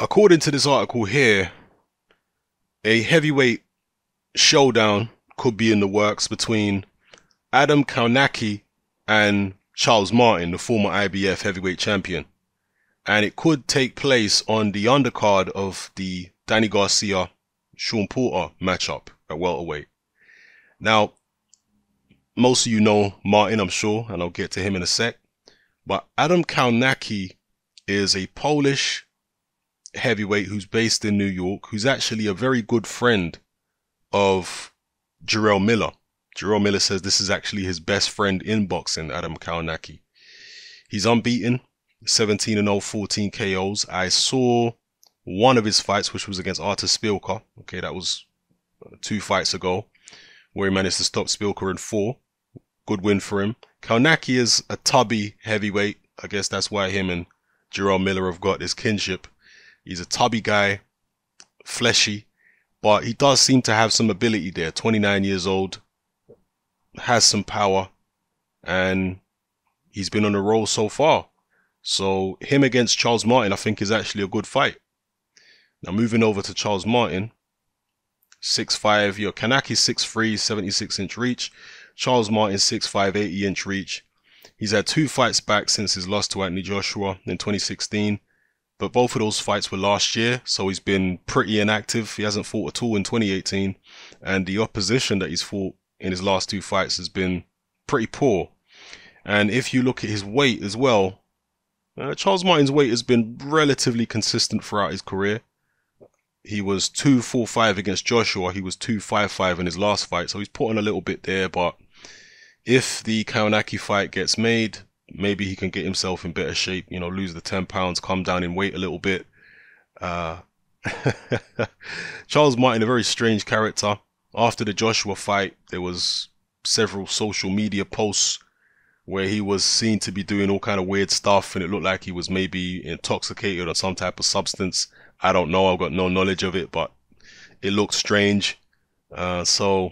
according to this article here, a heavyweight showdown could be in the works between Adam Kownacki and Charles Martin, the former IBF heavyweight champion. And it could take place on the undercard of the Danny Garcia, Sean Porter matchup at welterweight. Now, most of you know Martin, I'm sure, and I'll get to him in a sec. But Adam Kownacki is a Polish heavyweight who's based in New York, who's actually a very good friend of Jarrell Miller. Jarrell Miller says this is actually his best friend in boxing, Adam Kownacki. He's unbeaten, 17-0, 14 KOs. I saw one of his fights, which was against Artur Szpilka. Okay, that was 2 fights ago, where he managed to stop Szpilka in 4. Good win for him. Kownacki is a tubby heavyweight. I guess that's why him and Jarrell Miller have got this kinship. He's a tubby guy, fleshy, but he does seem to have some ability there. 29 years old, has some power, and he's been on a roll so far. So him against Charles Martin, I think, is actually a good fight. Now moving over to Charles Martin, 6'5", Kownacki's 6'3", 76-inch reach. Charles Martin 6'5", 80-inch reach. He's had 2 fights back since his loss to Anthony Joshua in 2016. But both of those fights were last year, so he's been pretty inactive. He hasn't fought at all in 2018. And the opposition that he's fought in his last 2 fights has been pretty poor. And if you look at his weight as well, Charles Martin's weight has been relatively consistent throughout his career. He was 245 against Joshua. He was 255 in his last fight. So he's put on a little bit there. But if the Kownacki fight gets made, maybe he can get himself in better shape, you know, lose the 10 pounds, come down in weight a little bit. Charles Martin, a very strange character. After the Joshua fight, there was several social media posts where he was seen to be doing all kind of weird stuff, and it looked like he was maybe intoxicated or some type of substance. I don't know. I've got no knowledge of it, but it looked strange. So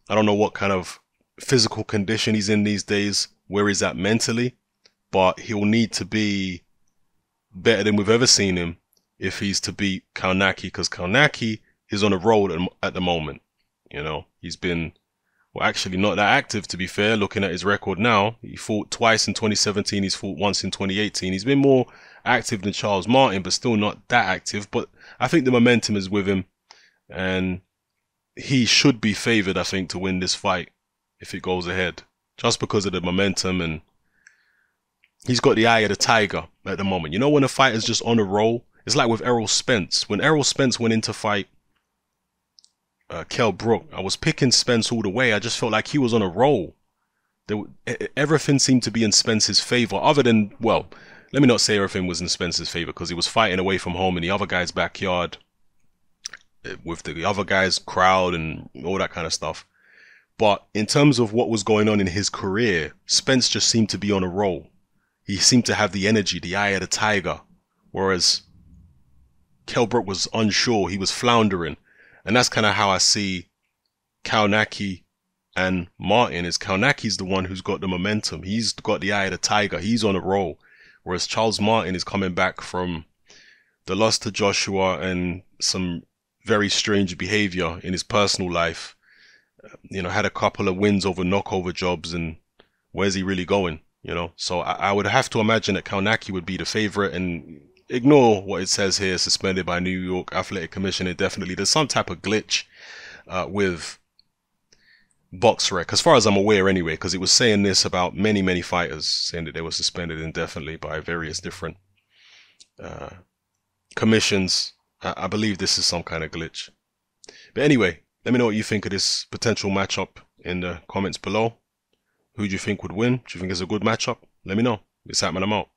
I don't know what kind of physical condition he's in these days, where he's at mentally, but he'll need to be better than we've ever seen him if he's to beat Kownacki, because Kownacki is on a roll at the moment. You know, he's been, well, actually not that active, to be fair, looking at his record now. He fought twice in 2017, he's fought once in 2018. He's been more active than Charles Martin, but still not that active. But I think the momentum is with him, and he should be favored, I think, to win this fight if it goes ahead, just because of the momentum, and he's got the eye of the tiger at the moment. You know, when a fighter's just on a roll, it's like with Errol Spence. When Errol Spence went in to fight Kell Brook, I was picking Spence all the way. I just felt like he was on a roll. Everything seemed to be in Spence's favor, other than, well, let me not say everything was in Spence's favor, because he was fighting away from home in the other guy's backyard with the other guy's crowd and all that kind of stuff. But in terms of what was going on in his career, Spence just seemed to be on a roll. He seemed to have the energy, the eye of the tiger, whereas Kell Brook was unsure. He was floundering. And that's kind of how I see Kownacki and Martin. Is Kownacki's the one who's got the momentum. He's got the eye of the tiger. He's on a roll. Whereas Charles Martin is coming back from the loss to Joshua and some very strange behavior in his personal life. You know, had a couple of wins over knockover jobs, and where's he really going? You know, so I would have to imagine that Kownacki would be the favorite, and ignore what it says here, suspended by New York Athletic Commission indefinitely. There's some type of glitch with BoxRec, as far as I'm aware anyway, because it was saying this about many fighters, saying that they were suspended indefinitely by various different commissions. I believe this is some kind of glitch. But anyway, let me know what you think of this potential matchup in the comments below. Who do you think would win? Do you think it's a good matchup? Let me know. It's happening. I'm out.